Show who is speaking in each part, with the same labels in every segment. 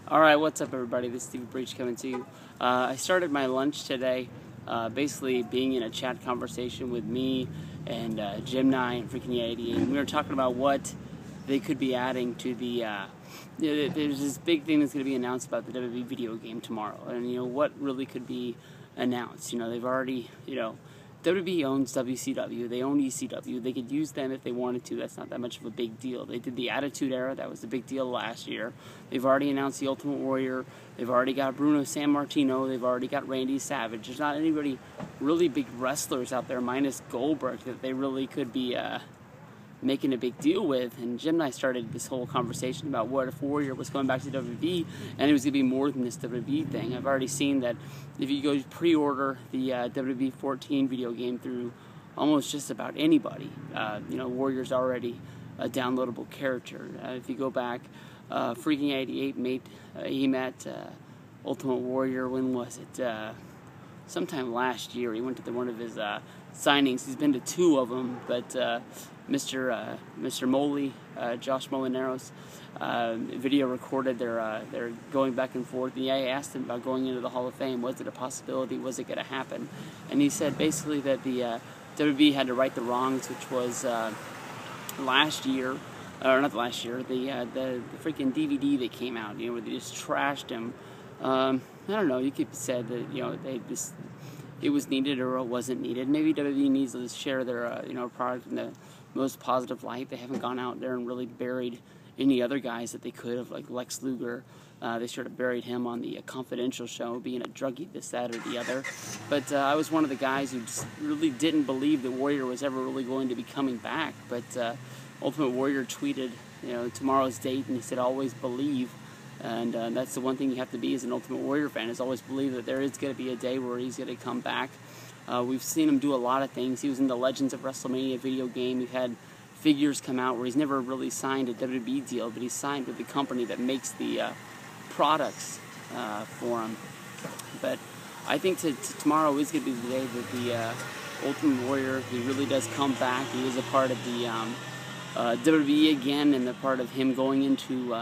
Speaker 1: Alright, what's up everybody? This is Steve Breach coming to you. I started my lunch today basically being in a chat conversation with me and Jim Nye and freaking 88, and we were talking about what they could be adding to the there's this big thing that's going to be announced about the WWE video game tomorrow, and what really could be announced. They've already, WWE owns WCW, they own ECW, they could use them if they wanted to. That's not that much of a big deal. They did the Attitude Era, that was a big deal last year. They've already announced the Ultimate Warrior, they've already got Bruno Sammartino, they've already got Randy Savage. There's not anybody really big wrestlers out there, minus Goldberg, that they really could be making a big deal with. And Jim and I started this whole conversation about what if Warrior was going back to WWE, and it was going to be more than this WWE thing. I've already seen that if you go pre-order the WWE 14 video game through almost just about anybody, Warrior's already a downloadable character. If you go back, freaking 88 he met Ultimate Warrior, when was it? Sometime last year. He went to one of his signings. He's been to two of them, but Mr. Moley, Josh Molineros, video recorded. They're going back and forth. And I asked him about going into the Hall of Fame. Was it a possibility? Was it going to happen? And he said basically that the WWE had to right the wrongs, which was last year, or not last year, the freaking DVD that came out, where they just trashed him. I don't know. You could say that it was needed or it wasn't needed. Maybe WWE needs to share their product in the most positive light. They haven't gone out there and really buried any other guys that they could have, like Lex Luger. They sort of buried him on the Confidential show, being a druggie, this, that, or the other. But I was one of the guys who just really didn't believe that Warrior was ever really going to be coming back. But Ultimate Warrior tweeted, tomorrow's date, and he said, "Always believe." And that's the one thing you have to be as an Ultimate Warrior fan, is always believe that there is going to be a day where he's going to come back. We've seen him do a lot of things. He was in the Legends of WrestleMania video game. We've had figures come out where he's never really signed a WWE deal, but he's signed with the company that makes the products for him. But I think tomorrow is going to be the day that the Ultimate Warrior, he really does come back. He is a part of the WWE again, and the part of him going into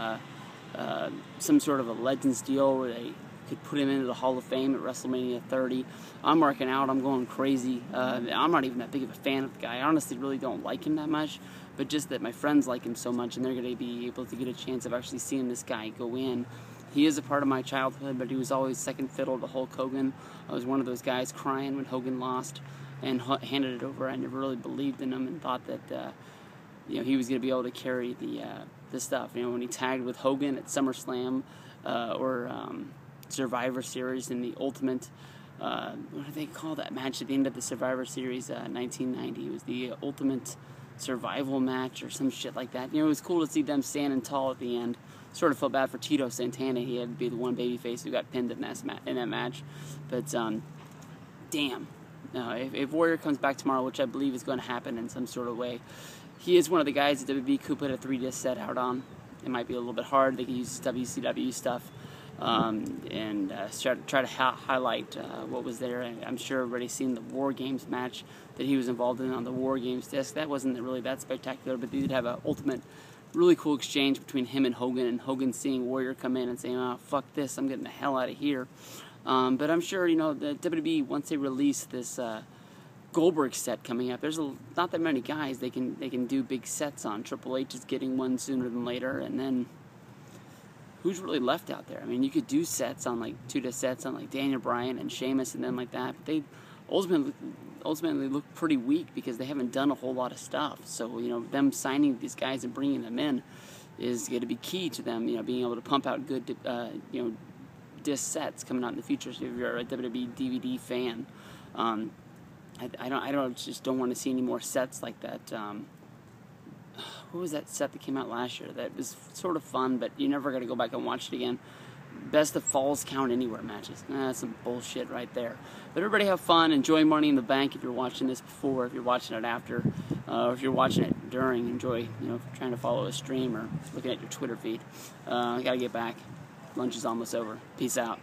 Speaker 1: some sort of a Legends deal where they could put him into the Hall of Fame at WrestleMania 30. I'm marking out. I'm going crazy. I'm not even that big of a fan of the guy. I honestly really don't like him that much, but just that my friends like him so much, and they're going to be able to get a chance of actually seeing this guy go in. He is a part of my childhood, but he was always second fiddle to Hulk Hogan. I was one of those guys crying when Hogan lost and handed it over. I never really believed in him and thought that he was going to be able to carry the stuff. When he tagged with Hogan at SummerSlam or Survivor Series in the Ultimate, what do they call that match at the end of the Survivor Series 1990? It was the Ultimate Survival match or some shit like that. It was cool to see them standing tall at the end. Sort of felt bad for Tito Santana. He had to be the one babyface who got pinned in that match. But damn. If Warrior comes back tomorrow, which I believe is going to happen in some sort of way, he is one of the guys that WWE could put a 3-disc set out on. It might be a little bit hard. They could use WCW stuff and try to highlight what was there. And I'm sure everybody's seen the War Games match that he was involved in on the War Games disc. That wasn't really that spectacular, but they did have an ultimate, really cool exchange between him and Hogan seeing Warrior come in and saying, "Oh, fuck this, I'm getting the hell out of here." But I'm sure, the WWE, once they release this Goldberg set coming up, there's not that many guys they can do big sets on. Triple H is getting one sooner than later, and then who's really left out there? You could do sets on, like, 2-disc sets on, like, Daniel Bryan and Sheamus and them like that, but they ultimately look pretty weak because they haven't done a whole lot of stuff. So, them signing these guys and bringing them in is going to be key to them, being able to pump out good, disc sets coming out in the future. So if you're a WWE DVD fan, I just don't want to see any more sets like that. What was that set that came out last year that was sort of fun, but you're never going to go back and watch it again? Best of Falls Count Anywhere matches. That's some bullshit right there. But everybody have fun. Enjoy Money in the Bank if you're watching this before, if you're watching it after, or if you're watching it during. Enjoy, trying to follow a stream or looking at your Twitter feed. I got to get back. Lunch is almost over. Peace out.